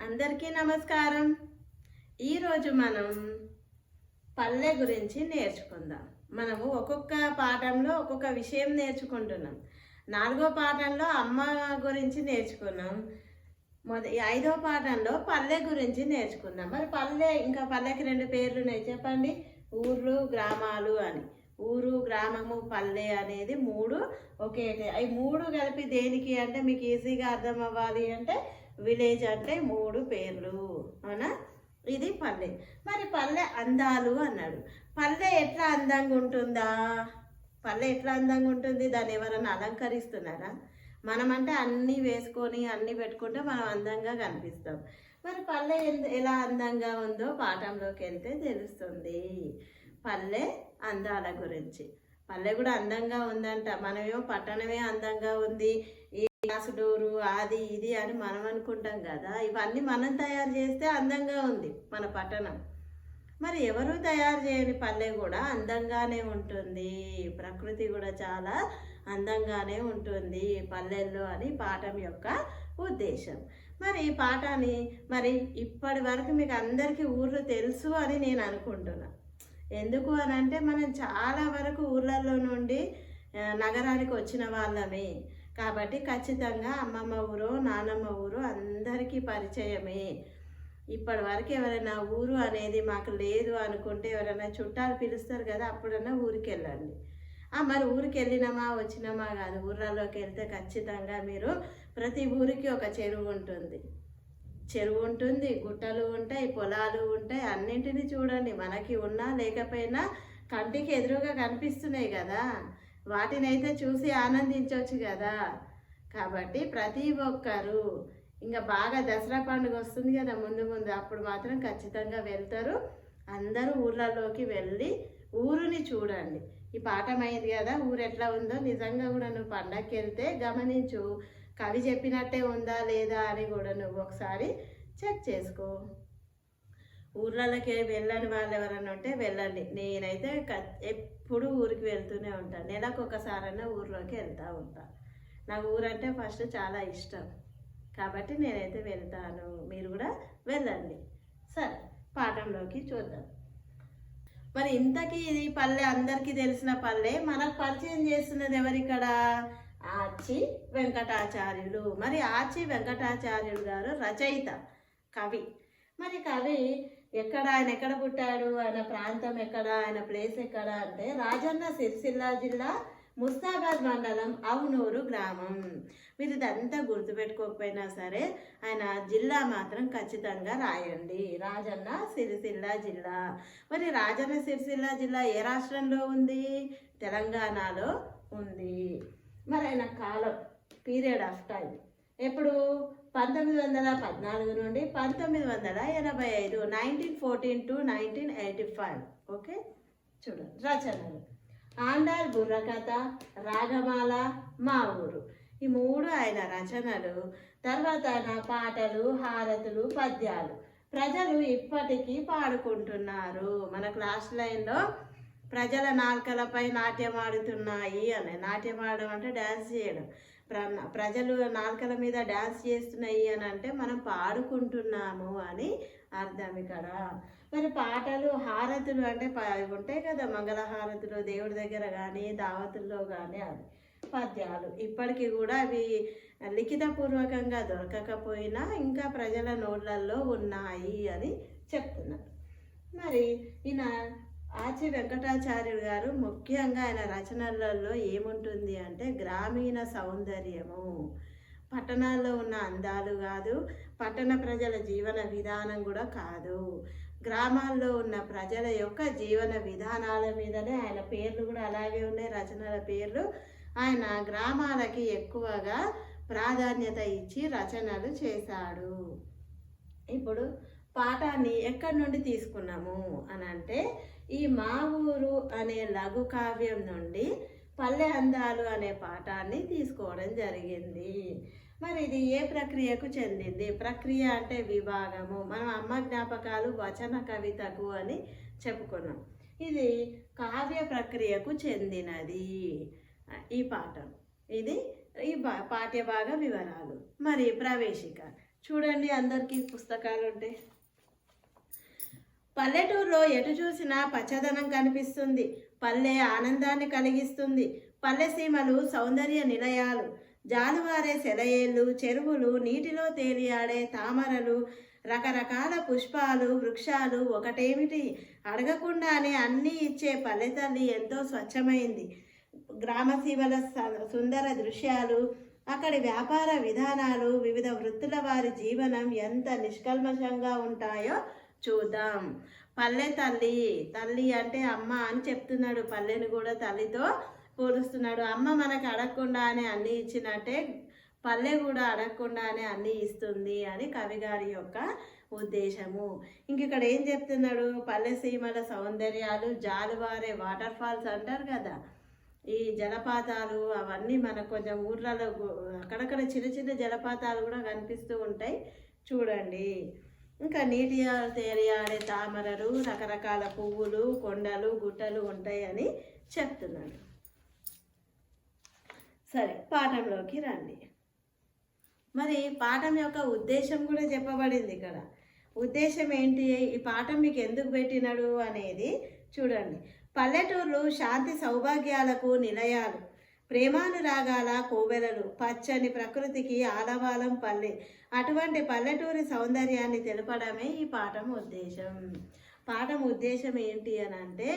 అందరికీ నమస్కారం. ఈరోజు మనం పల్లె గురించి నేర్చుకుందాం. మనము ఒక్కొక్క పాఠంలో ఒక్కొక్క విషయం నేర్చుకుంటున్నాం. 4వ పాఠంలో అమ్మ గురించి నేర్చుకున్నాం. 5వ పాఠంలో పల్లె గురించి నేర్చుకున్నాం. మరి పల్లెకి 2 పేర్లు ఉన్నాయి, చెప్పండి. ఊర్లు, గ్రామాలు అని. ఊరు, గ్రామము, పల్లె అనేది 3 ఒకే. అవి 3 కలిపి దేనికి అంటే మీకు ఈజీగా అర్థం అవ్వాలి అంటే విలేజ్ అంటే 3 పేర్లు, అవునా? ఇది పల్లె. మరి పల్లె అందాలు అన్నాడు. పల్లె ఎట్లా అందంగా ఉంటుందా? పల్లె ఎట్లా అందంగా ఉంటుంది? దాన్ని ఎవరైనా అలంకరిస్తున్నారా? మనమంటే అన్నీ వేసుకొని అన్నీ పెట్టుకుంటే మనం అందంగా కనిపిస్తాం. మరి పల్లె ఎలా అందంగా ఉందో పాఠంలోకి వెళ్తే తెలుస్తుంది. పల్లె అందాల గురించి. పల్లె కూడా అందంగా ఉందంట. మనమేమో పట్టణమే అందంగా ఉంది, ఈ గ్లాసు డోరు అది ఇది అని మనం అనుకుంటాం కదా. ఇవన్నీ మనం తయారు చేస్తే అందంగా ఉంది మన పట్టణం. మరి ఎవరు తయారు చేయని పల్లె కూడా అందంగానే ఉంటుంది. ప్రకృతి కూడా చాలా అందంగానే ఉంటుంది పల్లెల్లో అని పాఠం యొక్క ఉద్దేశం. మరి ఈ పాఠాన్ని ఇప్పటి వరకు మీకు అందరికీ ఊర్లు తెలుసు అని నేను అనుకుంటున్నా. ఎందుకు అని అంటే మనం చాలా వరకు ఊర్లలో నుండి నగరానికి వచ్చిన వాళ్ళమే కాబట్టి ఖచ్చితంగా అమ్మమ్మ ఊరు, నానమ్మ ఊరు అందరికీ పరిచయమే. ఇప్పటి వరకు ఎవరైనా ఊరు అనేది మాకు లేదు అనుకుంటే ఎవరైనా చుట్టాలు పిలుస్తారు కదా, అప్పుడన్నా ఊరికి వెళ్ళండి. మరి ఊరికి వెళ్ళినామా వచ్చినామా కాదు, ఊర్లలోకి వెళ్తే ఖచ్చితంగా మీరు ప్రతి ఊరికి ఒక చెరువు ఉంటుంది, గుట్టలు ఉంటాయి, పొలాలు ఉంటాయి. అన్నింటినీ చూడండి. మనకి ఉన్నా లేకపోయినా కంటికి ఎదురుగా కనిపిస్తున్నాయి కదా, వాటిని అయితే చూసి ఆనందించవచ్చు కదా. కాబట్టి ప్రతి ఒక్కరు ఇంకా బాగా దసరా పండుగ వస్తుంది కదా ముందు అప్పుడు మాత్రం ఖచ్చితంగా వెళ్తారు. అందరూ ఊర్లలోకి వెళ్ళి ఊరుని చూడండి. ఈ పాఠం అయింది కదా, ఊరు ఎట్లా ఉందో నిజంగా కూడా నువ్వు పండగకి వెళ్తే గమనించు. కవి చెప్పినట్టే ఉందా లేదా అని కూడా నువ్వు ఒకసారి చెక్ చేసుకో. ఊర్లలోకి వెళ్ళని వాళ్ళు ఎవరన్నా ఉంటే వెళ్ళండి. నేనైతే ఎప్పుడు ఊరికి వెళ్తూనే ఉంటాను. నెలకు ఒకసారైనా ఊర్లోకి వెళ్తూ ఉంటాను. నాకు ఊరంటే ఫస్ట్ చాలా ఇష్టం కాబట్టి నేనైతే వెళ్తాను. మీరు కూడా వెళ్ళండి. సరే, పాఠంలోకి చూద్దాం. మరి ఇంతకీ ఇది పల్లె అందరికీ తెలిసిన పల్లె. మనకు పరిచయం చేస్తున్నది ఎవరిక్కడ? ఆచి వెంకటాచార్యులు. మరి ఆచి వెంకటాచార్యులు గారు రచయిత, కవి. మరి కవి ఆయన ఎక్కడ పుట్టాడు, ఆయన ప్రాంతం ఎక్కడ, ఆయన ప్లేస్ ఎక్కడ అంటే రాజన్న సిరిసిల్ల జిల్లా ముస్తాబాద్ మండలం అవునూరు గ్రామం. మీరు ఇదంతా గుర్తుపెట్టుకోకపోయినా సరే ఆయన జిల్లా మాత్రం ఖచ్చితంగా రాయండి. రాజన్న సిరిసిల్ల జిల్లా. మరి రాజన్న సిరిసిల్ల జిల్లా ఏ రాష్ట్రంలో ఉంది? తెలంగాణలో ఉంది. మరి ఆయన కాలం, పీరియడ్ ఆఫ్ టైం ఎప్పుడు? 1914 నుండి 1985, 1914 to 1985. ఓకే, చూడండి. రచనలు: ఆండాల్ బుర్రకథ, రాగమాల, మా ఊరు. ఈ 3 ఆయన రచనలు. తర్వాత ఆయన పాటలు, హారతులు, పద్యాలు ప్రజలు ఇప్పటికీ పాడుకుంటున్నారు. మన క్లాస్ లైన్లో ప్రజల నాల్కలపై నాట్యం ఆడుతున్నాయి అని. నాట్యం ఆడడం అంటే డ్యాన్స్ చేయడం. ప్రజలు నాల్కల మీద డ్యాన్స్ చేస్తున్నాయి అని అంటే మనం పాడుకుంటున్నాము అని అర్థం ఇక్కడ. మరి పాటలు, హారతులు అంటే ఉంటాయి కదా, మంగళహారతులు దేవుడి దగ్గర కానీ దావతుల్లో కానీ. అవి పద్యాలు ఇప్పటికీ కూడా అవి లిఖితపూర్వకంగా దొరకకపోయినా ఇంకా ప్రజల నోళ్ళల్లో ఉన్నాయి అని చెప్తున్నారు. మరి ఈయన ఆచి వెంకటాచార్యులు గారు ముఖ్యంగా ఆయన రచనలలో ఏముంటుంది అంటే గ్రామీణ సౌందర్యము. పట్టణాల్లో ఉన్న అందాలు కాదు, పట్టణ ప్రజల జీవన విధానం కూడా కాదు, గ్రామాల్లో ఉన్న ప్రజల యొక్క జీవన విధానాల మీదనే ఆయన పేర్లు కూడా అలాగే ఉన్నాయి, రచనల పేర్లు. ఆయన గ్రామాలకి ఎక్కువగా ప్రాధాన్యత ఇచ్చి రచనలు చేశాడు. ఇప్పుడు పాఠాన్ని ఎక్కడి నుండి తీసుకున్నాము అని అంటే ఈ మా ఊరు అనే లఘు కావ్యం నుండి పల్లె అందాలు అనే పాఠాన్ని తీసుకోవడం జరిగింది. మరి ఇది ఏ ప్రక్రియకు చెందింది? ప్రక్రియ అంటే విభాగము. మనం అమ్మ జ్ఞాపకాలు వచన కవితకు అని చెప్పుకున్నాం. ఇది కావ్య ప్రక్రియకు చెందినది ఈ పాఠం. ఇది ఈ పాఠ్యభాగ వివరాలు. మరి ప్రవేశిక చూడండి, అందరికీ పుస్తకాలు ఉంటాయి. పల్లెటూరులో ఎటు చూసినా పచ్చదనం కనిపిస్తుంది. పల్లె ఆనందాన్ని కలిగిస్తుంది. పల్లె సీమలు సౌందర్య నిలయాలు. జాలువారే సెలయేళ్ళు, చెరువులు, నీటిలో తేలియాడే తామరలు, రకరకాల పుష్పాలు, వృక్షాలు, ఒకటేమిటి అడగకుండానే అన్నీ ఇచ్చే పల్లె తల్లి ఎంతో స్వచ్ఛమైంది. గ్రామసీమల సుందర దృశ్యాలు, అక్కడి వ్యాపార విధానాలు, వివిధ వృత్తుల వారి జీవనం ఎంత నిష్కల్మషంగా ఉంటాయో చూద్దాం. పల్లె తల్లి, తల్లి అంటే అమ్మ అని చెప్తున్నాడు. పల్లెని కూడా తల్లితో పోలుస్తున్నాడు. అమ్మ మనకు అడగకుండానే అన్నీ ఇచ్చినట్టే పల్లె కూడా అడగకుండానే అన్నీ ఇస్తుంది అని కవిగారి యొక్క ఉద్దేశము. ఇంక ఇక్కడ ఏం చెప్తున్నాడు? పల్లె సీమల సౌందర్యాలు, జాలువారే వాటర్ ఫాల్స్ అంటారు కదా, ఈ జలపాతాలు అవన్నీ మనకు కొంచెం ఊర్లలో అక్కడక్కడ చిన్న చిన్న జలపాతాలు కూడా కనిపిస్తూ ఉంటాయి చూడండి. ఇంకా నీటి తేలియాడే తామరలు, రకరకాల పువ్వులు, కొండలు, గుట్టలు ఉంటాయని చెప్తున్నాడు. సరే, పాఠంలోకి రండి. మరి పాఠం యొక్క ఉద్దేశం కూడా చెప్పబడింది ఇక్కడ. ఉద్దేశం ఏంటి, ఈ పాఠం మీకు ఎందుకు పెట్టినాడు అనేది చూడండి. పల్లెటూర్లు శాంతి సౌభాగ్యాలకు నిలయాలు, ప్రేమానురాగాల కోవెలలు, పచ్చని ప్రకృతికి ఆలవాలం పల్లె. అటువంటి పల్లెటూరి సౌందర్యాన్ని తెలపడమే ఈ పాఠం ఉద్దేశం. పాఠం ఉద్దేశం ఏంటి అని అంటే,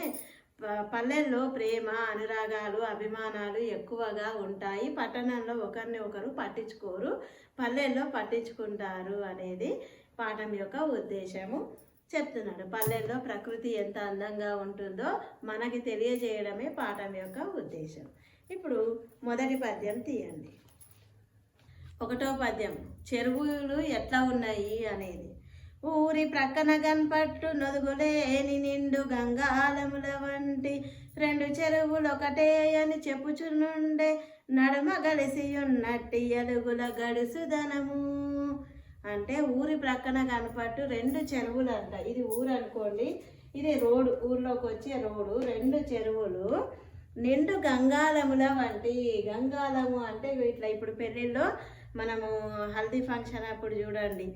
పల్లెల్లో ప్రేమ, అనురాగాలు, అభిమానాలు ఎక్కువగా ఉంటాయి. పట్టణంలో ఒకరిని ఒకరు పట్టించుకోరు, పల్లెల్లో పట్టించుకుంటారు అనేది పాఠం యొక్క ఉద్దేశము చెప్తున్నాడు. పల్లెల్లో ప్రకృతి ఎంత అందంగా ఉంటుందో మనకి తెలియజేయడమే పాఠం యొక్క ఉద్దేశం. ఇప్పుడు మొదటి పద్యం తీయండి. 1వ పద్యం, చెరువులు ఎట్లా ఉన్నాయి అనేది. ఊరి ప్రక్కన గన్పట్టు నొదుగులేని నిండు గంగాలముల వంటి 2 చెరువులు ఒకటే అని చెప్పుచునుండే, నడుమ గలిసి ఉన్నట్టి ఎలుగుల గడుసుదనము. అంటే ఊరి ప్రక్కన కనపట్టు 2 చెరువులు అంట. ఇది ఊరు అనుకోండి, ఇది రోడ్డు, ఊర్లోకి వచ్చే రోడ్డు. 2 చెరువులు నిండు గంగాలముల వంటి. గంగాలము అంటే ఇట్లా ఇప్పుడు పెళ్ళిళ్ళలో మనము హల్దీ ఫంక్షన్ అప్పుడు చూడండి,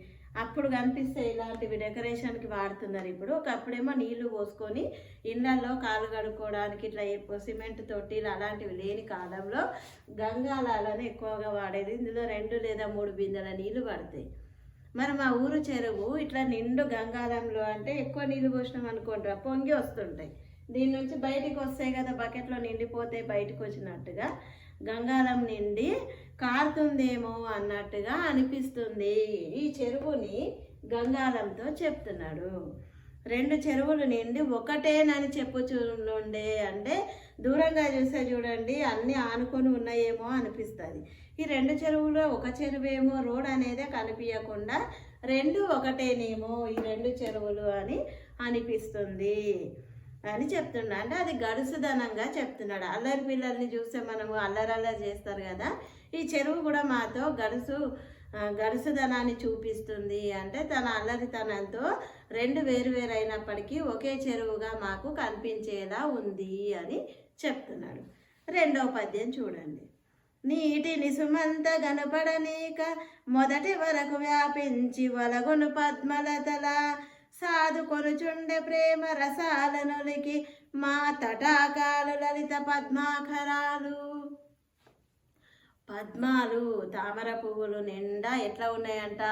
అప్పుడు కనిపిస్తే ఇలాంటివి డెకరేషన్కి వాడుతున్నారు. ఇప్పుడు ఒకప్పుడేమో నీళ్లు పోసుకొని ఇళ్ళల్లో కాలు కడుక్కోవడానికి ఇట్లా సిమెంట్ తొట్టిలు అలాంటివి లేని కాలంలో గంగాలాలను ఎక్కువగా వాడేది. ఇందులో 2 లేదా 3 బిందెల నీళ్లు పడతాయి. మరి మా ఊరు చెరువు ఇట్లా నిండు గంగాలంలో అంటే ఎక్కువ నీళ్ళు పోసినాం అనుకుంటారు, పొంగి వస్తుంటాయి. దీని నుంచి బయటికి వస్తాయి కదా, బకెట్లో నిండిపోతే బయటకు వచ్చినట్టుగా గంగాలం నిండి కారుతుందేమో అన్నట్టుగా అనిపిస్తుంది. ఈ చెరువుని గంగాలంతో చెప్తున్నాడు. 2 చెరువులు నిండి ఒకటేనని చెప్పుచుండే, అంటే దూరంగా చూస్తే చూడండి అన్నీ ఆనుకొని ఉన్నాయేమో అనిపిస్తుంది. ఈ 2 చెరువులో ఒక చెరువేమో రోడ్ అనేదే కనిపించకుండా 2 ఒకటేనేమో ఈ 2 చెరువులు అని అనిపిస్తుంది అని చెప్తున్నా. అంటే అది గడుసుదనంగా చెప్తున్నాడు. అల్లరి పిల్లల్ని చూస్తే మనము అల్లరల్లరి చేస్తారు కదా, ఈ చెరువు కూడా మాతో గడుసుదనాన్ని చూపిస్తుంది. అంటే తన అల్లరితనంతో 2 వేరు అయినప్పటికీ ఒకే చెరువుగా మాకు కనిపించేలా ఉంది అని చెప్తున్నాడు. 2వ పద్యం చూడండి. నీటి నిసుమంత గనపడనీక మొదటి వరకు వ్యాపించి వలగొను పద్మలతల, సాధుకొనుచుండె ప్రేమ రసాలనొలికి మా తటాకాలు లలిత పద్మాఖరాలు. పద్మాలు, తామర పువ్వులు నిండా ఎట్లా ఉన్నాయంట,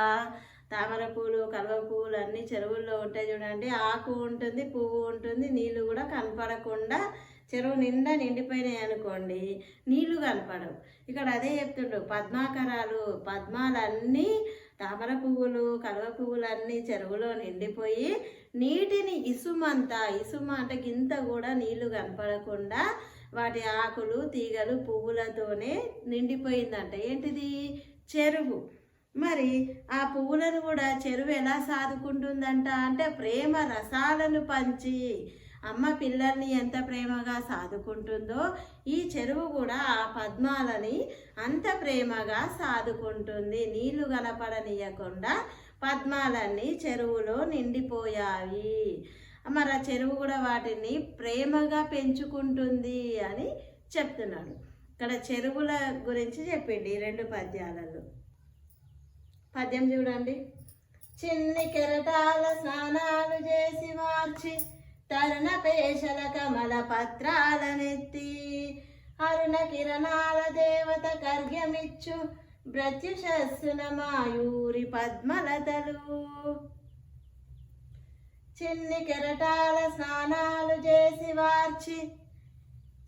తామర పువ్వులు, కలువ పువ్వులు అన్నీ చెరువుల్లో ఉంటాయి చూడండి. ఆకు ఉంటుంది, పువ్వు ఉంటుంది, నీళ్ళు కూడా కనపడకుండా చెరువు నిండా నిండిపోయినాయి అనుకోండి, నీళ్లు కనపడవు. ఇక్కడ అదే చెప్తుండ్రు, పద్మాకరాలు, పద్మాలన్నీ, తామర పువ్వులు, కలువ పువ్వులన్నీ చెరువులో నిండిపోయి నీటిని ఇసుమ అంటే గింత కూడా నీళ్లు కనపడకుండా వాటి ఆకులు, తీగలు, పువ్వులతోనే నిండిపోయిందంట. ఏంటిది? చెరువు. మరి ఆ పువ్వులను కూడా చెరువు ఎలా సాదుకుంటుందంట అంటే ప్రేమ రసాలను పంచి, అమ్మ పిల్లల్ని ఎంత ప్రేమగా సాదుకుంటుందో ఈ చెరువు కూడా ఆ పద్మాలని అంత ప్రేమగా సాదుకుంటుంది. నీళ్లు కనపడనీయకుండా పద్మాలన్నీ చెరువులో నిండిపోయాయి. మరి ఆ చెరువు కూడా వాటిని ప్రేమగా పెంచుకుంటుంది అని చెప్తున్నాడు. ఇక్కడ చెరువుల గురించి చెప్పింది 2 పద్యాలలో. పద్యం చూడండి. చిన్ని కెరటాల స్నానాలు చేసి మార్చి తరుణ పేషల కమల పత్రాలనెత్తి అరుణ కిరణాల దేవత కర్ఘ్యమిచ్చు ప్రత్యుషస్సున మాయూరి పద్మలతలు. చిన్ని కెరటాల స్నానాలు చేసి వార్చి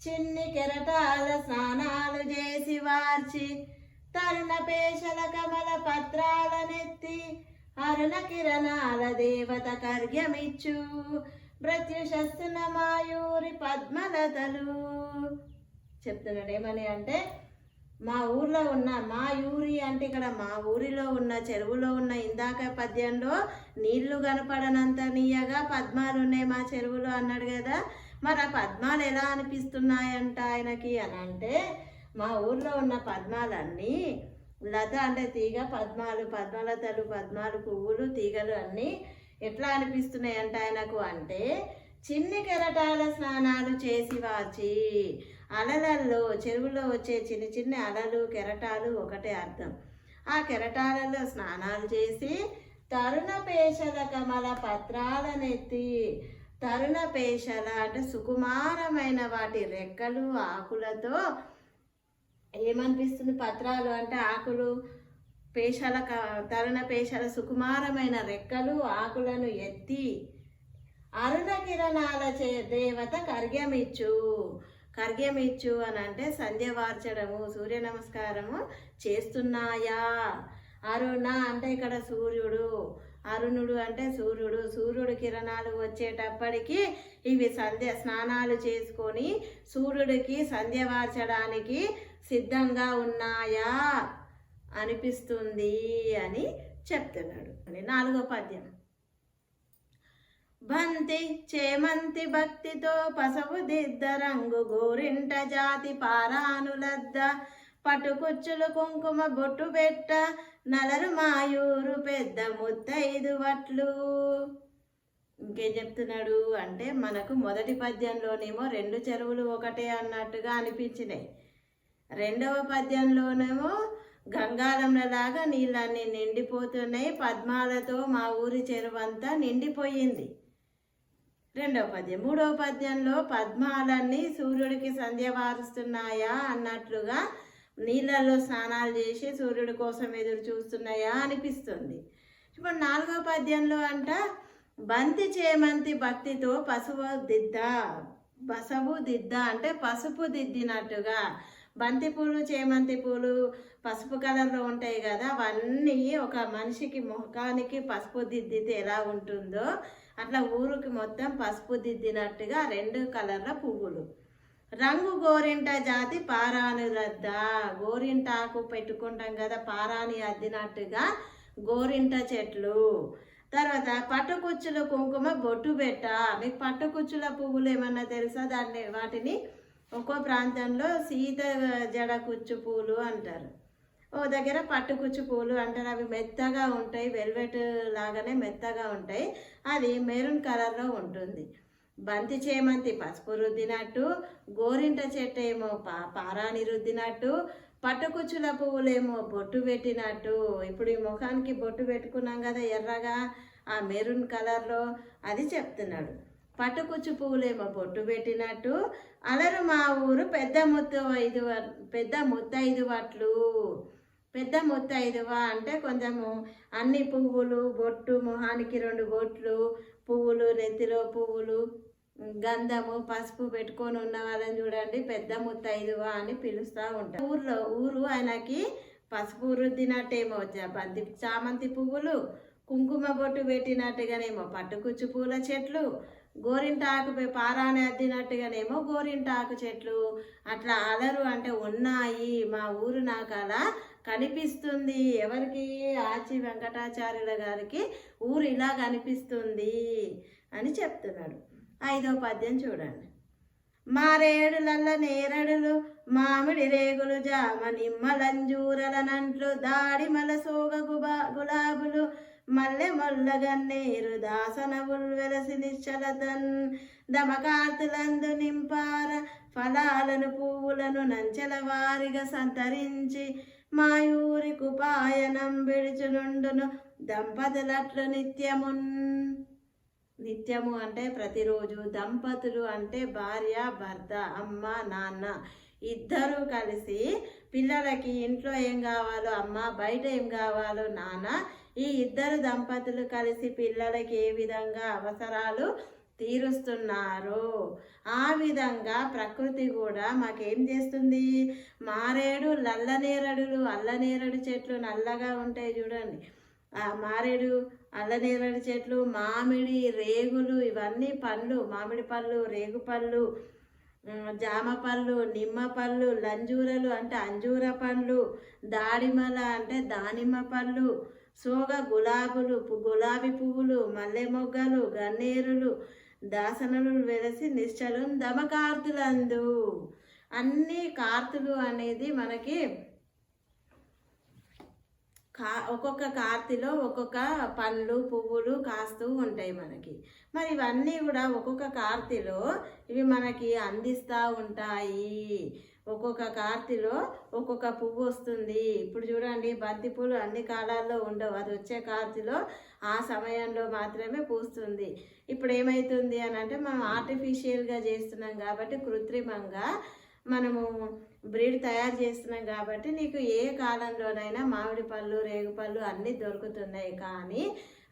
చిన్ని కెరటాల స్నానాలు చేసి వార్చి తరుణ పేషల కమల పత్రాలనెత్తి అరుణ కిరణాల దేవత కర్ఘ్యమిచ్చు ప్రత్యుషస్సున మాయూరి పద్మలతలు. చెప్తున్నాడు ఏమని అంటే, మా ఊర్లో ఉన్న మాయూరి అంటే ఇక్కడ మా ఊరిలో ఉన్న చెరువులో ఉన్న ఇందాక పద్యంలో నీళ్లు కనపడనంత నీయగా పద్మాలు ఉన్నాయి మా చెరువులో అన్నాడు కదా. మరి ఆ పద్మాలు ఎలా అనిపిస్తున్నాయంట ఆయనకి అని అంటే, మా ఊర్లో ఉన్న పద్మాలన్నీ లత అంటే తీగ, పద్మాలు పద్మలతలు, పద్మాలు పువ్వులు తీగలు అన్నీ ఎట్లా అనిపిస్తున్నాయంట ఆయనకు అంటే, చిన్ని కెరటాల స్నానాలు చేసి వాచి అలలల్లో చెరువులో వచ్చే చిన్న చిన్న అలలు కెరటాలు ఒకటే అర్థం. ఆ కెరటాలలో స్నానాలు చేసి తరుణ పేషల కమల పత్రాలనెత్తి, తరుణ పేషల అంటే సుకుమారమైన వాటి రెక్కలు ఆకులతో ఏమనిపిస్తుంది, పత్రాలు అంటే ఆకులు, పేషల తరుణ పేషల సుకుమారమైన రెక్కలు ఆకులను ఎత్తి అరుణ కిరణాల దేవత కర్ఘ్యమిచ్చు అని అంటే సంధ్య వార్చడము, సూర్య నమస్కారము చేస్తున్నాయా. అరుణ అంటే ఇక్కడ సూర్యుడు, అరుణుడు అంటే సూర్యుడు, సూర్యుడు కిరణాలు వచ్చేటప్పటికి ఇవి సంధ్య స్నానాలు చేసుకొని సూర్యుడికి సంధ్య వార్చడానికి సిద్ధంగా ఉన్నాయా అనిపిస్తుంది అని చెప్తున్నాడు. 4వ పద్యం. బంతి చేమంతి భక్తితో పసవు దిద్ద రంగు గోరింట జాతి పారానులద్ద పట్టుకుచ్చులు కుంకుమ బొట్టు పెట్ట నలరు మాయూరు పెద్ద ముత్తైదు వట్లు. ఇంకేం చెప్తున్నాడు అంటే, మనకు మొదటి పద్యంలోనేమో 2 చెరువులు ఒకటే అన్నట్టుగా అనిపించినాయి. 2వ పద్యంలోనేమో గంగాళంలాగా నీళ్ళన్నీ నిండిపోతున్నాయి, పద్మాలతో మా ఊరి చెరువంతా నిండిపోయింది 2వ పద్యం. 3వ పద్యంలో పద్మాలన్నీ సూర్యుడికి సంధ్య వారుస్తున్నాయా అన్నట్లుగా నీళ్ళల్లో స్నానాలు చేసి సూర్యుడి కోసం ఎదురు చూస్తున్నాయా అనిపిస్తుంది. ఇప్పుడు 4వ పద్యంలో అంట బంతి చేమంతి భక్తితో పసుపు దిద్ద అంటే పసుపు దిద్దినట్టుగా. బంతి పూలు చేమంతి పూలు పసుపు కలర్లో ఉంటాయి కదా, అవన్నీ ఒక మనిషికి ముఖానికి పసుపు దిద్దితే ఎలా ఉంటుందో అట్లా ఊరికి మొత్తం పసుపు దిద్దినట్టుగా 2 కలర్ల పువ్వులు. రంగు గోరింట జాతి పారానులద్ద, గోరింటాకు పెట్టుకుంటాం కదా, పారాని అద్దినట్టుగా గోరింట చెట్లు. తర్వాత పట్టుకుచ్చుల కుంకుమ బొట్టు పెట్ట. మీకు పట్టుకుచ్చుల పువ్వులు ఏమన్నా తెలుసా? వాటిని ఒక్కో ప్రాంతంలో సీత జడ కుచ్చు పూలు అంటారు, ఓ దగ్గర పట్టుకుచ్చు పూలు అంటారు. అవి మెత్తగా ఉంటాయి, వెల్వెట్ లాగానే మెత్తగా ఉంటాయి, అది మెరూన్ కలర్లో ఉంటుంది. బంతి చేమంతి పసుపు రుద్దినట్టు, గోరింట చెట్టు ఏమో పారాని రుద్దినట్టు, పట్టుకుచ్చుల పువ్వులేమో బొట్టు పెట్టినట్టు. ఇప్పుడు ఈ ముఖానికి బొట్టు పెట్టుకున్నాం కదా ఎర్రగా, ఆ మెరూన్ కలర్లో, అది చెప్తున్నాడు. పట్టుకుచ్చు పువ్వులేమో బొట్టు పెట్టినట్టు అలరు మా ఊరు పెద్ద ముత్తైదు వట్లు. పెద్ద ముత్తైదువ అంటే కొంచెము అన్ని పువ్వులు, బొట్టు, మొహానికి 2 బొట్లు, పువ్వులు, నెత్తిలో పువ్వులు, గంధము, పసుపు పెట్టుకొని ఉన్న వాళ్ళని చూడండి పెద్ద ముత్తైదువ అని పిలుస్తూ ఉంటారు. ఊరు ఆయనకి పసుపు రుద్దినట్టేమో బంతి చామంతి పువ్వులు, కుంకుమ బొట్టు పెట్టినట్టుగానేమో పట్టుకుచ్చు పూల చెట్లు, గోరింటాకు పారాని అద్దినట్టుగానేమో గోరింటాకు చెట్లు. అట్లా అలరు అంటే ఉన్నాయి, మా ఊరు నాకు అలా కనిపిస్తుంది. ఎవరికి? ఆచి వెంకటాచార్యుల గారికి ఊరు ఇలా కనిపిస్తుంది అని చెప్తున్నాడు. 5వ పద్యం చూడండి. మారేడులల్ల నేరడులు మామిడి రేగులు జామ నిమ్మలంజూరలనంట్లు దాడిమల సోగ గులాబులు మల్లె మొల్లగన్నేరు దాసనవుల్ వెలసి నిశ్చలతన్ దమకార్తులందు నింపార ఫలాలను పువ్వులను నంచెల వారిగా సంతరించి మాయూరి కుపాయనం విడుచునుండును దంపతులట్లు నిత్యము అంటే ప్రతిరోజు, దంపతులు అంటే భార్య భర్త, అమ్మ నాన్న ఇద్దరూ కలిసి పిల్లలకి ఇంట్లో ఏం కావాలో అమ్మ, బయట ఏం కావాలో నాన్న, ఈ ఇద్దరు దంపతులు కలిసి పిల్లలకి ఏ విధంగా అవసరాలు తీరుస్తున్నారు ఆ విధంగా ప్రకృతి కూడా మాకేం చేస్తుంది. మారేడు అల్లనేరడు చెట్లు నల్లగా ఉంటాయి చూడండి, ఆ మారేడు అల్లనేరడు చెట్లు, మామిడి రేగులు, ఇవన్నీ పండ్లు, మామిడి పళ్ళు, రేగు పళ్ళు, జామ పళ్ళు, నిమ్మ పళ్ళు, లంజూరలు అంటే అంజూర పండ్లు, దాడిమల అంటే దానిమ్మ పళ్ళు, సోగ గులాబీ పువ్వులు, మల్లె మొగ్గలు, గన్నేరులు, దాసనలు వెలసి నిశ్చలు దమకార్తులందు. అన్ని కార్తులు అనేది మనకి ఒక్కొక్క కార్తిలో ఒక్కొక్క పండ్లు పువ్వులు కాస్తూ ఉంటాయి మనకి. మరి ఇవన్నీ కూడా ఒక్కొక్క కార్తిలో ఇవి మనకి అందిస్తూ ఉంటాయి. ఒక్కొక్క కార్తిలో ఒక్కొక్క పువ్వు వస్తుంది. ఇప్పుడు చూడండి, బంతి పూలు అన్ని కాలాల్లో ఉండవు, అది వచ్చే కార్తిలో ఆ సమయంలో మాత్రమే పూస్తుంది. ఇప్పుడు ఏమవుతుంది అని అంటే మనం ఆర్టిఫిషియల్గా చేస్తున్నాం కాబట్టి, కృత్రిమంగా మనము బ్రీడ్ తయారు చేస్తున్నాం కాబట్టి నీకు ఏ కాలంలోనైనా మామిడి పళ్ళు, రేగుపళ్ళు అన్నీ దొరుకుతున్నాయి. కానీ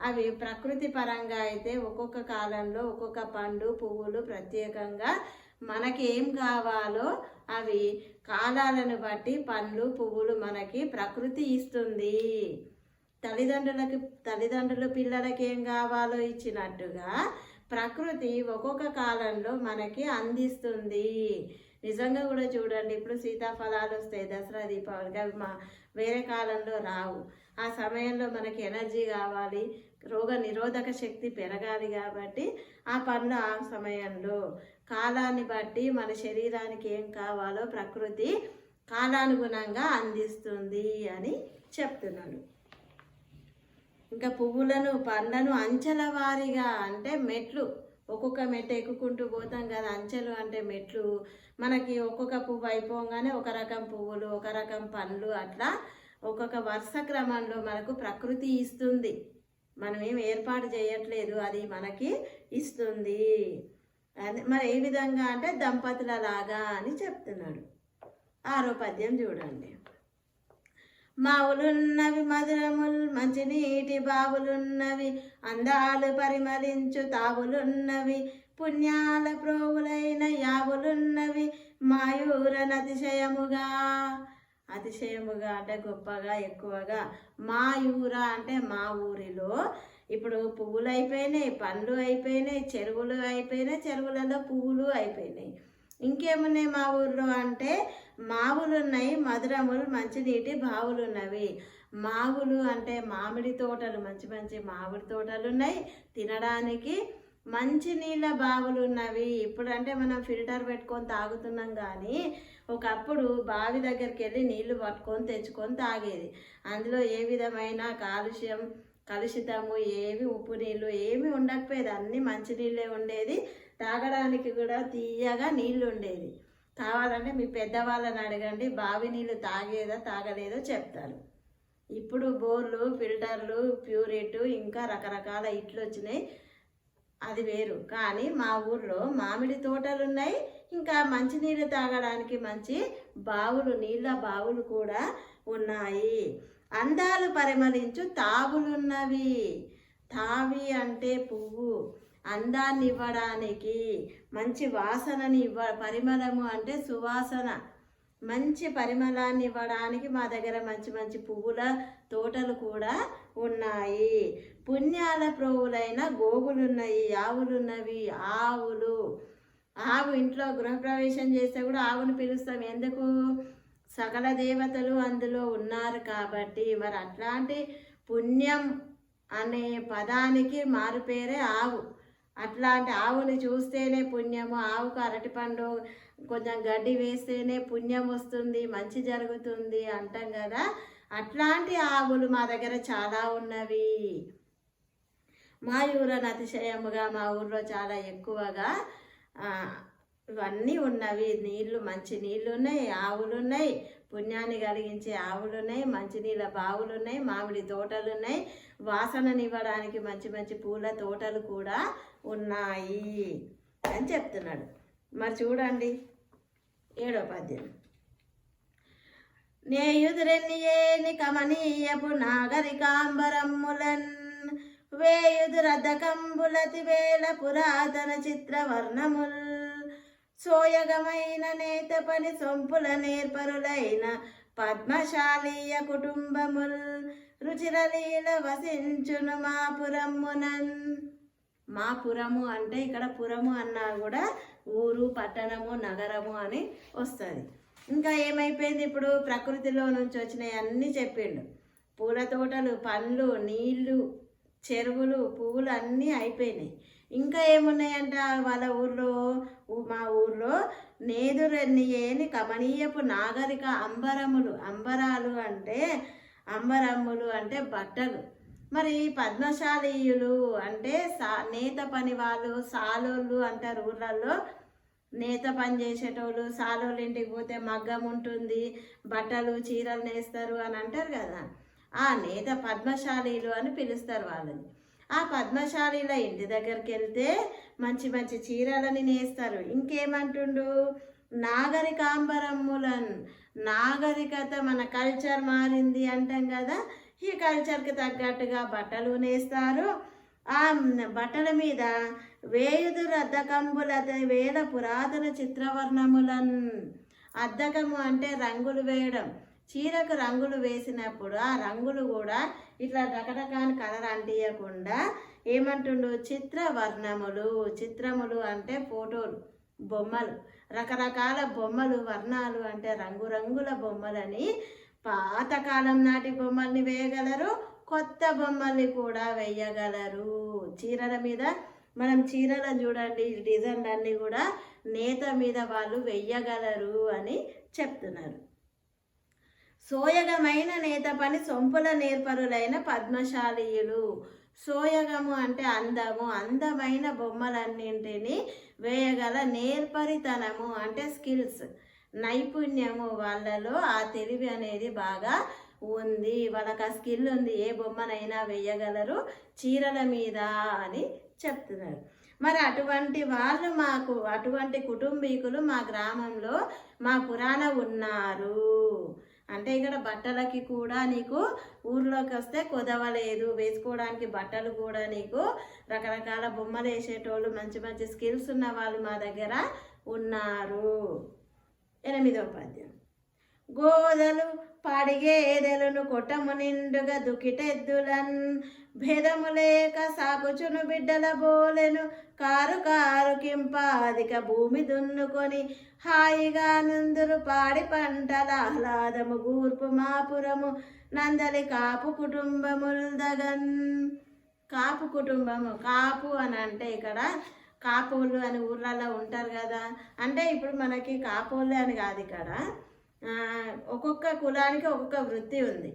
అవి ప్రకృతి పరంగా అయితే ఒక్కొక్క కాలంలో ఒక్కొక్క పండు పువ్వులు ప్రత్యేకంగా మనకి ఏం కావాలో అవి కాలాలను బట్టి పండ్లు పువ్వులు మనకి ప్రకృతి ఇస్తుంది. తల్లిదండ్రులు పిల్లలకి ఏం కావాలో ఇచ్చినట్టుగా ప్రకృతి ఒక్కొక్క కాలంలో మనకి అందిస్తుంది. నిజంగా కూడా చూడండి, ఇప్పుడు సీతాఫలాలు వస్తాయి దసరా దీపావళికి, అవి వేరే కాలంలో రావు. ఆ సమయంలో మనకి ఎనర్జీ కావాలి, రోగ నిరోధక శక్తి పెరగాలి కాబట్టి ఆ పండ్లు ఆ సమయంలో కాలాన్ని బట్టి మన శరీరానికి ఏం కావాలో ప్రకృతి కాలానుగుణంగా అందిస్తుంది అని చెప్తున్నాడు. ఇంకా పువ్వులను పండ్లను అంచెల వారీగా అంటే మెట్లు, ఒక్కొక్క మెట్టు ఎక్కుకుంటూ పోతాం కదా, అంచెలు అంటే మెట్లు. మనకి ఒక్కొక్క పువ్వు అయిపోగానే ఒక రకం పువ్వులు, ఒక రకం పండ్లు, అట్లా ఒక్కొక్క వరుస క్రమంలో మనకు ప్రకృతి ఇస్తుంది. మనం ఏం ఏర్పాటు చేయట్లేదు, అది మనకి ఇస్తుంది. అది మరి ఏ విధంగా అంటే దంపతుల లాగా అని చెప్తున్నాడు. 6వ పద్యం చూడండి. మావులున్నవి మధురముల్ మంచినీటి బావులున్నవి, అందాలు పరిమళించు తావులున్నవి, పుణ్యాల ప్రోవులైన యావులున్నవి, మాయూరన అతిశయముగా అంటే గొప్పగా ఎక్కువగా, మాయూర అంటే మా ఊరిలో ఇప్పుడు పువ్వులు అయిపోయినాయి, పండ్లు అయిపోయినాయి, చెరువులు అయిపోయినాయి, చెరువులలో పువ్వులు అయిపోయినాయి. ఇంకేమున్నాయి మా ఊర్లో అంటే మావులు ఉన్నాయి, మధురములు మంచినీటి బావులు ఉన్నవి. మావులు అంటే మామిడి తోటలు, మంచి మంచి మామిడి తోటలు ఉన్నాయి, తినడానికి మంచి నీళ్ళ బావులు ఉన్నవి. ఇప్పుడు అంటే మనం ఫిల్టర్ పెట్టుకొని తాగుతున్నాం, కానీ ఒకప్పుడు బావి దగ్గరికి వెళ్ళి నీళ్లు పట్టుకొని తెచ్చుకొని తాగేది. అందులో ఏ విధమైన కలుషితము ఏవి, ఉప్పు నీళ్ళు ఏమి ఉండకపోయేది, అన్నీ మంచినీళ్ళే ఉండేది. తాగడానికి కూడా తీయగా నీళ్ళు ఉండేది. కావాలంటే మీ పెద్దవాళ్ళని అడగండి, బావి నీళ్ళు తాగలేదో చెప్తారు. ఇప్పుడు బోర్లు, ఫిల్టర్లు, ప్యూరిట్ ఇంకా రకరకాల ఇట్లు వచ్చినాయి, అది వేరు. కానీ మా ఊర్లో మామిడి తోటలు ఉన్నాయి, ఇంకా మంచినీళ్ళు తాగడానికి మంచి బావులు, నీళ్ళ బావులు కూడా ఉన్నాయి. అందాలు పరిమళించు తావులున్నవి. తావి అంటే పువ్వు, అందాన్ని ఇవ్వడానికి, మంచి వాసనని పరిమళము అంటే సువాసన, మంచి పరిమళాన్ని ఇవ్వడానికి మా దగ్గర మంచి మంచి పువ్వుల తోటలు కూడా ఉన్నాయి. పుణ్యాల ప్రోవులైన గోవులున్నాయి, ఆవులున్నవి. ఆవు ఇంట్లో గృహప్రవేశం చేస్తే కూడా ఆవును పిలుస్తాం. ఎందుకు? సకల దేవతలు అందులో ఉన్నారు కాబట్టి. మరి అట్లాంటి పుణ్యం అనే పదానికి మారుపేరే ఆవు. అట్లాంటి ఆవుని చూస్తేనే పుణ్యము. ఆవుకు అరటిపండు కొంచెం గడ్డి వేస్తేనే పుణ్యం వస్తుంది, మంచి జరుగుతుంది అంటాం కదా. అట్లాంటి ఆవులు మా దగ్గర చాలా ఉన్నవి. మాయూరన అతిశయముగా మా ఊర్లో చాలా ఎక్కువగా ఇవన్నీ ఉన్నవి. నీళ్ళు, మంచి నీళ్ళు ఉన్నాయి, ఆవులు ఉన్నాయి, పుణ్యాన్ని కలిగించే ఆవులు ఉన్నాయి, మంచినీళ్ళ బావులు ఉన్నాయి, మామిడి తోటలు ఉన్నాయి, వాసననివ్వడానికి మంచి మంచి పూల తోటలు కూడా ఉన్నాయి అని చెప్తున్నాడు. మరి చూడండి 7వ పద్యం. నేయుదురెన్నియేని కమనీయపు నాగరికాంబరమ్ములన్ వేయుదురద్దకంబులతి వేల పురాతన చిత్రవర్ణముల్ సోయగమైన నేత పని సొంపుల నేర్పరులైన పద్మశాలీయ కుటుంబముల్ రుచిరలీల వసించును మా పురమ్మునన్. మా పురము అంటే ఇక్కడ పురము అన్నా కూడా ఊరు, పట్టణము, నగరము అని వస్తుంది. ఇంకా ఏమైపోయింది, ఇప్పుడు ప్రకృతిలో నుంచి వచ్చినాయి అన్నీ చెప్పిండు. పూల తోటలు, పండ్లు, నీళ్ళు, చెరువులు, పువ్వులు అన్నీ అయిపోయినాయి. ఇంకా ఏమున్నాయంట వాళ్ళ ఊర్లో, మా ఊర్లో నేదురెన్నియేని కమనీయపు నాగరిక అంబరములు. అంబరాలు అంటే అంబరమ్ములు అంటే బట్టలు. మరి పద్మశాలీయులు అంటే నేత పని వాళ్ళు, సాలోళ్ళు అంటారు ఊర్లలో. నేత పని చేసేటోళ్ళు, సాలోళ్ళ ఇంటికి పోతే మగ్గం ఉంటుంది, బట్టలు చీరలు నేస్తారు అని అంటారు కదా. ఆ నేత పద్మశాలీలు అని పిలుస్తారు వాళ్ళని. ఆ పద్మశాలీల ఇంటి దగ్గరికి వెళ్తే మంచి మంచి చీరలని నేస్తారు. ఇంకేమంటుండు, నాగరికాంబరమ్ములన్. నాగరికత, మన కల్చర్ మారింది అంటాం కదా, ఈ కల్చర్కి తగ్గట్టుగా బట్టలు నేస్తారు. ఆ బట్టల మీద వేయుదురు అద్దకంబుల వేల పురాతన చిత్రవర్ణములన్. అద్దకము అంటే రంగులు వేయడం. చీరకు రంగులు వేసినప్పుడు ఆ రంగులు కూడా ఇట్లా రకరకాల కలర్ అంటియకుండా ఏమంటుండు, చిత్రవర్ణములు. చిత్రములు అంటే ఫోటోలు, బొమ్మలు, రకరకాల బొమ్మలు. వర్ణాలు అంటే రంగురంగుల బొమ్మలని. పాతకాలం నాటి బొమ్మల్ని వేయగలరు, కొత్త బొమ్మల్ని కూడా వేయగలరు. చీరల మీద మనం చీరలను చూడండి, డిజైన్లు అన్నీ కూడా నేత మీద వాళ్ళు వెయ్యగలరు అని చెప్తున్నారు. సోయగమైన నేత పని సొంపుల నేర్పరులైన పద్మశాలీయులు. సోయగము అంటే అందము, అందమైన బొమ్మలన్నింటినీ వేయగల నేర్పరితనము అంటే స్కిల్స్, నైపుణ్యము. వాళ్ళలో ఆ తెలివి అనేది బాగా ఉంది, వాళ్ళకి ఆ స్కిల్ ఉంది, ఏ బొమ్మనైనా వేయగలరు చీరల మీద అని చెప్తున్నారు. మరి అటువంటి వాళ్ళు మాకు, అటువంటి కుటుంబీకులు మా గ్రామంలో, మా పురాణ ఉన్నారు అంటే ఇక్కడ బట్టలకి కూడా నీకు ఊర్లోకి వస్తే కుదవలేదు, వేసుకోవడానికి బట్టలు కూడా నీకు రకరకాల బొమ్మలు వేసేటోళ్ళు, మంచి మంచి స్కిల్స్ ఉన్న వాళ్ళు మా దగ్గర ఉన్నారు. 8వ పద్యం. గోదలు పాడిగేదెలను కొట్టము నిండుగా దుకిటెద్దులన్ భేదము లేక సాకుచును బిడ్డల బోలెను కారు కారు కింపాదిక భూమి దున్నుకొని హాయిగా నుందురు పాడి పంటల ఆహ్లాదము గూర్పు మాపురము నందలి కాపు కుటుంబముల్దగన్. కాపు కుటుంబము, కాపు అని అంటే ఇక్కడ కాపోళ్ళు అని ఊర్లలో ఉంటారు కదా. అంటే ఇప్పుడు మనకి కాపోళ్ళు అని కాదు, ఇక్కడ ఒక్కొక్క కులానికి ఒక్కొక్క వృత్తి ఉంది.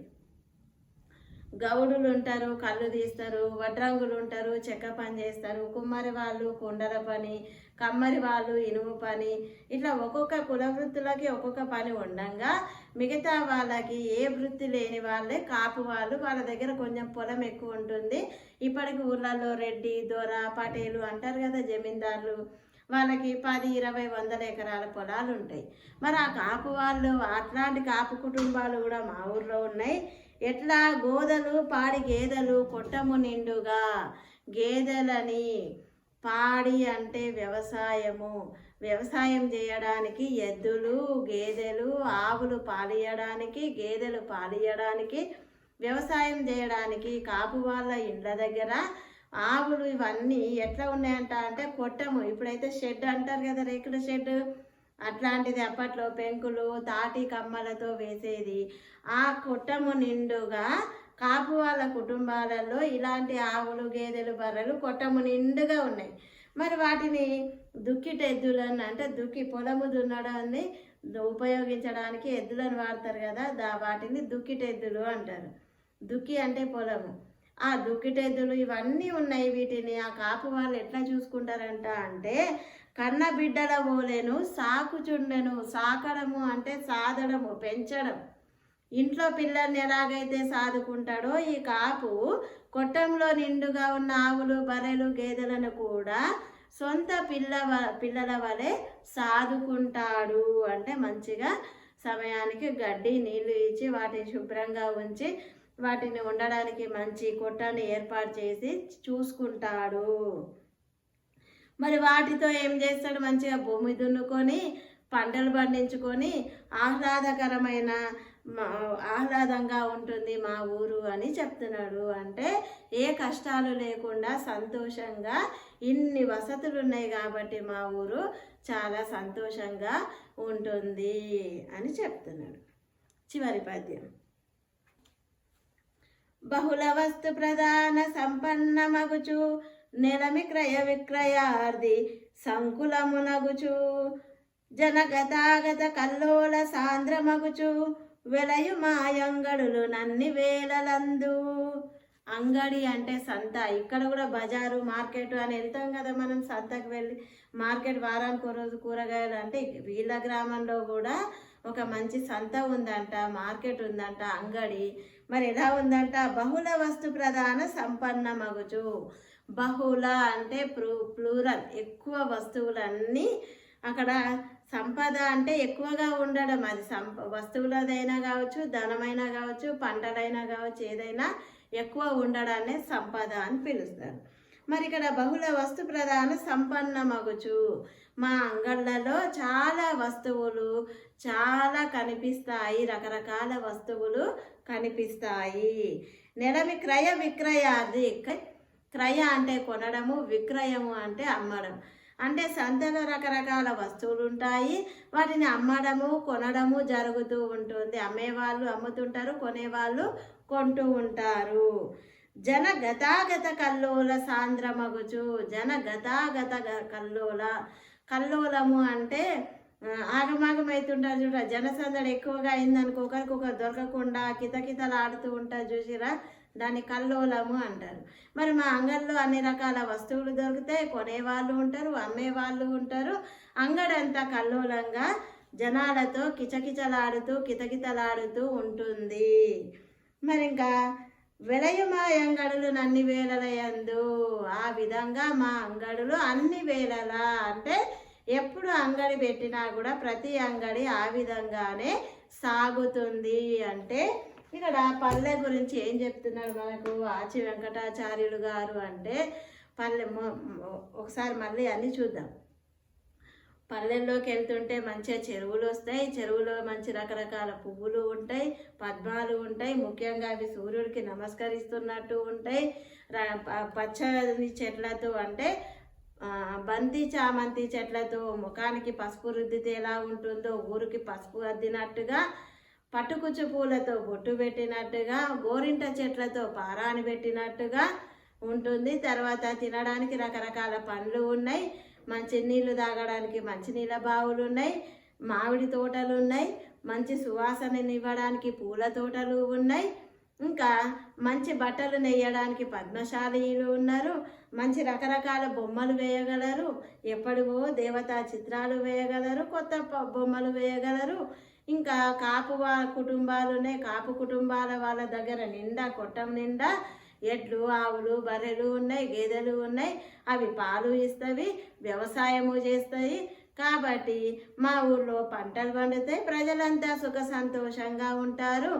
గౌడులు ఉంటారు, కళ్ళు తీస్తారు, వడ్రంగులు ఉంటారు, చెక్క పని చేస్తారు, కుమ్మరి వాళ్ళు కుండల పని, కమ్మరి వాళ్ళు ఇనుము పని, ఇట్లా ఒక్కొక్క కుల వృత్తులకి ఒక్కొక్క పని ఉండంగా మిగతా వాళ్ళకి ఏ వృత్తి లేని వాళ్ళే కాపు వాళ్ళు. వాళ్ళ దగ్గర కొంచెం పొలం ఎక్కువ ఉంటుంది. ఇప్పటికి ఊర్లలో రెడ్డి, దొర, పటేలు అంటారు కదా, జమీందారులు, వాళ్ళకి 10, 20, 100 ఎకరాల పొలాలు ఉంటాయి. మరి ఆ కాపు వాళ్ళు, అట్లాంటి కాపు కుటుంబాలు కూడా మా ఊర్లో ఉన్నాయి. ఎట్లా, గోదలు పాడి గేదెలు కొట్టము నిండుగా. గేదెలని, పాడి అంటే వ్యవసాయము, వ్యవసాయం చేయడానికి ఎద్దులు, గేదెలు, ఆవులు పాలియడానికి, గేదెలు పాలియడానికి, వ్యవసాయం చేయడానికి కాపు వాళ్ళ ఇండ్ల దగ్గర ఆవులు ఇవన్నీ ఎట్లా ఉన్నాయంట అంటే కొట్టము. ఇప్పుడైతే షెడ్ అంటారు కదా, రేకుల షెడ్, అట్లాంటిది అప్పట్లో పెంకులు, తాటి కమ్మలతో వేసేది. ఆ కొట్టము నిండుగా కాపు వాళ్ళ కుటుంబాలలో ఇలాంటి ఆవులు, గేదెలు, బర్రెలు కొట్టము నిండుగా ఉన్నాయి. మరి వాటిని దుక్కిటెద్దులను అంటే దుక్కి పొలము దున్నడాన్ని ఉపయోగించడానికి ఎద్దులను వాడతారు కదా, వాటిని దుక్కిటెద్దులు అంటారు. దుక్కి అంటే పొలము. ఆ దుక్కిటెద్దులు ఇవన్నీ ఉన్నాయి. వీటిని ఆ కాపు వాళ్ళు ఎట్లా చూసుకుంటారంట అంటే కన్న బిడ్డల ఓలెను సాకుచుండెను. సాకడము అంటే సాదడము, పెంచడం. ఇంట్లో పిల్లల్ని ఎలాగైతే సాదుకుంటాడో ఈ కాపు కొట్టంలో నిండుగా ఉన్న ఆవులు, బర్రెలు, గేదెలను కూడా సొంత పిల్లల వలె సాదుకుంటాడు. అంటే మంచిగా సమయానికి గడ్డి, నీళ్లు ఇచ్చి వాటిని శుభ్రంగా ఉంచి వాటిని ఉండడానికి మంచి కొట్టాన్ని ఏర్పాటు చేసి చూసుకుంటాడు. మరి వాటితో ఏం చేస్తాడు? మంచిగా భూమి దున్నుకొని పంటలు పండించుకొని ఆహ్లాదంగా ఉంటుంది మా ఊరు అని చెప్తున్నాడు. అంటే ఏ కష్టాలు లేకుండా సంతోషంగా ఇన్ని వసతులు ఉన్నాయి కాబట్టి మా ఊరు చాలా సంతోషంగా ఉంటుంది అని చెప్తున్నాడు. చివరి పద్యం. బహుళ వస్తు ప్రధాన సంపన్న మగుచు నెలమి క్రయ విక్రయార్థి సంకులమునగుచు జనగతాగత కల్లోల సాంద్రమగుచు వెలయు మాయంగడులు నన్ని వేలలందు. అంగడి అంటే సంత. ఇక్కడ కూడా బజారు, మార్కెట్ అని వెళ్తాం కదా మనం. సంతకు వెళ్ళి మార్కెట్ వారానికి ఒక రోజు కూరగాయలు. అంటే వీళ్ళ గ్రామంలో కూడా ఒక మంచి సంత ఉందంట, మార్కెట్ ఉందంట, అంగడి. మరి ఎలా ఉందంట? బహుళ వస్తు ప్రధాన సంపన్న మగుచు. బహుళ అంటే ప్లూరల్, ఎక్కువ వస్తువులన్నీ అక్కడ. సంపద అంటే ఎక్కువగా ఉండడం. అది వస్తువులదైనా కావచ్చు, ధనమైనా కావచ్చు, పంటలైనా కావచ్చు, ఏదైనా ఎక్కువ ఉండడాన్ని సంపద అని పిలుస్తారు. మరి ఇక్కడ బహుళ వస్తు ప్రధాన సంపన్న మగుచు. మా అంగళ్ళలో చాలా వస్తువులు చాలా కనిపిస్తాయి, రకరకాల వస్తువులు కనిపిస్తాయి. నెలమి క్రయ విక్రయాది. క్రయ అంటే కొనడము, విక్రయము అంటే అమ్మడం. అంటే సంతలో రకరకాల వస్తువులు ఉంటాయి, వాటిని అమ్మడము, కొనడము జరుగుతూ ఉంటుంది. అమ్మేవాళ్ళు అమ్ముతుంటారు, కొనేవాళ్ళు కొంటూ ఉంటారు. జన గతాగత కల్లోల సాంద్రమగుచు. జన గతాగత కల్లోలము అంటే ఆగమాగమవుతుంటారు చూడ. జనసందడి ఎక్కువగా అయిందనుకో, ఒకరికొకరు దొరకకుండా కితకితలాడుతూ ఉంటారు చూసిరా, దాన్ని కల్లోలము అంటారు. మరి మా అంగడిలో అన్ని రకాల వస్తువులు దొరుకుతాయి, కొనేవాళ్ళు ఉంటారు, అమ్మేవాళ్ళు ఉంటారు. అంగడంతా కల్లోలంగా జనాలతో కితకితలాడుతూ ఉంటుంది. మరి ఇంకా వెలయు మా అంగడులు నన్ని వేళలయందు. ఆ విధంగా మా అంగడులు అన్ని వేళలా అంటే ఎప్పుడు అంగడి పెట్టినా కూడా ప్రతి అంగడి ఆ విధంగానే సాగుతుంది. అంటే ఇక్కడ పల్లె గురించి ఏం చెప్తున్నారు మనకు ఆచి వెంకటాచార్యులు గారు అంటే, పల్లె ఒకసారి మళ్ళీ అన్నీ చూద్దాం. పల్లెల్లోకి వెళ్తుంటే మంచిగా చెరువులు వస్తాయి, చెరువులో మంచి రకరకాల పువ్వులు ఉంటాయి, పద్మాలు ఉంటాయి. ముఖ్యంగా అవి సూర్యుడికి నమస్కరిస్తున్నట్టు ఉంటాయి. పచ్చని చెట్లతో అంటే బంతి చామంతి చెట్లతో ముఖానికి పసుపు రుద్దితే ఎలా ఉంటుందో ఊరికి పసుపు అద్దినట్టుగా, పట్టుకుచ్చు పూలతో బొట్టు పెట్టినట్టుగా, గోరింట చెట్లతో పారాని పెట్టినట్టుగా ఉంటుంది. తర్వాత తినడానికి రకరకాల పండ్లు ఉన్నాయి, మంచి నీళ్ళు తాగడానికి మంచినీళ్ళ బావులు ఉన్నాయి, మామిడి తోటలు ఉన్నాయి, మంచి సువాసననివ్వడానికి పూల తోటలు ఉన్నాయి, ఇంకా మంచి బట్టలు నెయ్యడానికి పద్మశాలీలు ఉన్నారు, మంచి రకరకాల బొమ్మలు వేయగలరు, ఎప్పటివో దేవతా చిత్రాలు వేయగలరు, కొత్త బొమ్మలు వేయగలరు. ఇంకా కాపు కుటుంబాలు ఉన్నాయి, కాపు కుటుంబాల వాళ్ళ దగ్గర నిండా కొట్టం నిండా ఎడ్లు, ఆవులు, బర్రెలు ఉన్నాయి, గేదెలు ఉన్నాయి. అవి పాలు ఇస్తాయి, వ్యవసాయము చేస్తాయి. కాబట్టి మా ఊళ్ళో పంటలు పండుతాయి, ప్రజలంతా సుఖ సంతోషంగా ఉంటారు.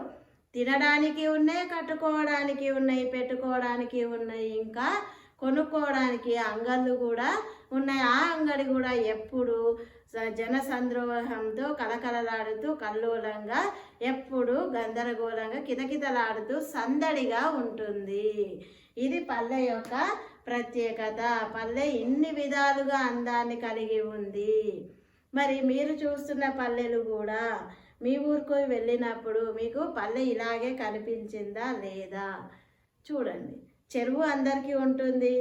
తినడానికి ఉన్నాయి, కట్టుకోవడానికి ఉన్నాయి, పెట్టుకోవడానికి ఉన్నాయి, ఇంకా కొనుక్కోవడానికి అంగళ్ళు కూడా ఉన్నాయి. ఆ అంగడి కూడా ఎప్పుడు జనసంద్రోహంతో కలకలలాడుతూ కల్లోలంగా, ఎప్పుడు గందరగోళంగా కితకితలాడుతూ సందడిగా ఉంటుంది. ఇది పల్లె యొక్క ప్రత్యేకత. పల్లె ఇన్ని విధాలుగా అందాన్ని కలిగి ఉంది. మరి మీరు చూస్తున్న పల్లెలు కూడా మీ ఊరికి వెళ్ళినప్పుడు మీకు పల్లె ఇలాగే కనిపించిందా లేదా చూడండి. చెరువు అందరికీ ఉంటుంది,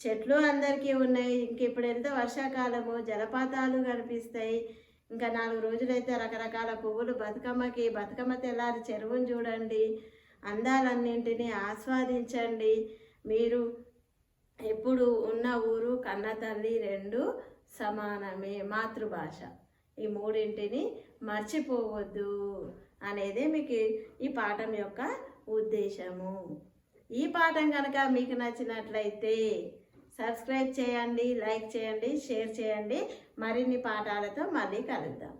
చెట్లు అందరికీ ఉన్నాయి. ఇంక ఇప్పుడు వెళ్తే వర్షాకాలము జలపాతాలు కనిపిస్తాయి. ఇంకా 4 రోజులైతే రకరకాల పువ్వులు. బతుకమ్మ తెల్లారి చెరువును చూడండి, అందాలన్నింటినీ ఆస్వాదించండి. మీరు ఎప్పుడు ఉన్న ఊరు కన్న తల్లి రెండు సమానమే, మాతృభాష. ఈ మూడింటిని మర్చిపోవద్దు అనేది మీకు ఈ పాఠం యొక్క ఉద్దేశము. ఈ పాఠం కనుక మీకు నచ్చినట్లయితే సబ్స్క్రైబ్ చేయండి, లైక్ చేయండి, షేర్ చేయండి. మరిన్ని పాఠాలతో మళ్ళీ కలుద్దాం.